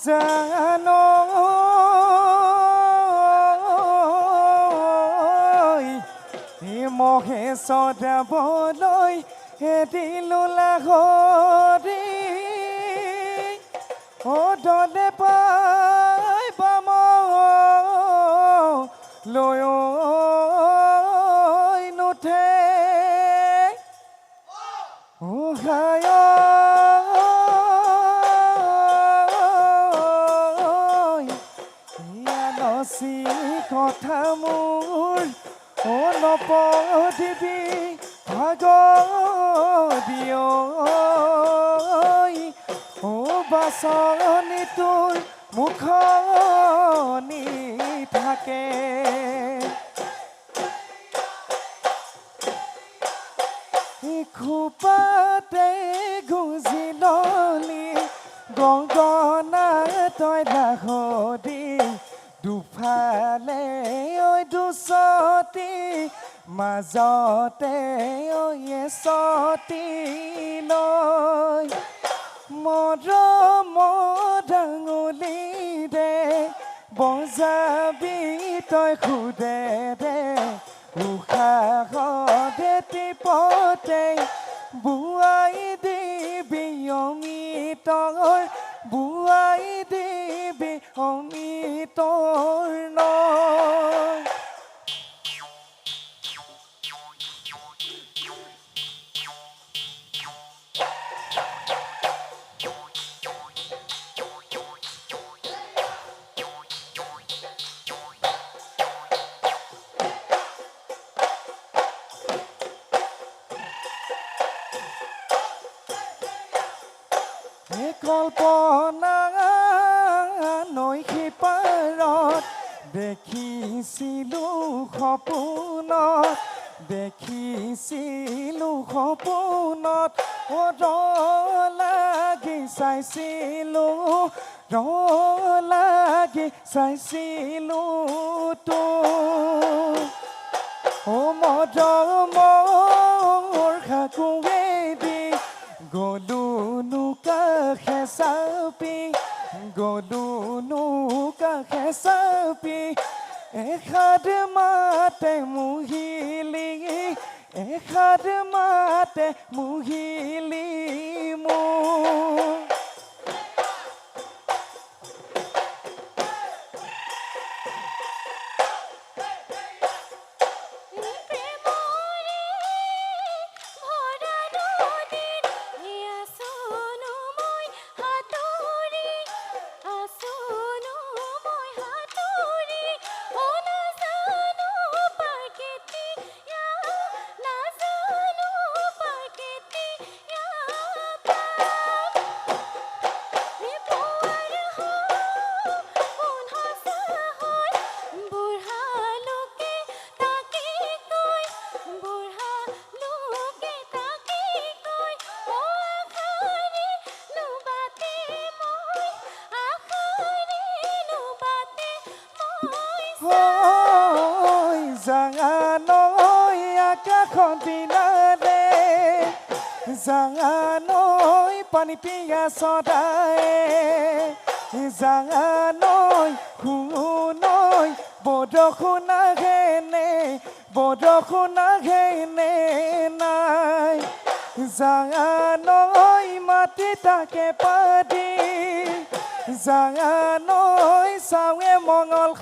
জানো মহে চদাবলৈ দিলো লাহৰি দলে পাই পাম লৈ নুঠে নচি কথা মোৰ নপদিবি ভাগ দিয় বাচনি তোৰ মুখনি থাকে খোপাতে গুজি ললি গগনা তই লাহৰি দুফালে দুচতি মাজতে চতি লৈ মৰম ডাঙলি দে বজাবি তই খুদে দে উশাহতে টিপতে বুৱাই দিবি অমিতৰ বুৱাই দিবি অমিতৰ নয় কল্পনা নৈ সিপাৰত দেখিছিলো সপোনত লাগি চাইছিলো লাগি চাইছিলো তো মৰমৰ খাকুৱেদি গলো কাষে চাপি এষাৰ মাতে মুহিলি মোৰ জানৈ আকাশখন দিনাৰে জানৈ পানী পিয়া চদায় জানৈ শুনৈ বৰষুণ আঘেনে নাই জানৈ মাটি তাকে পাদি জানৈ চাৱে মঙল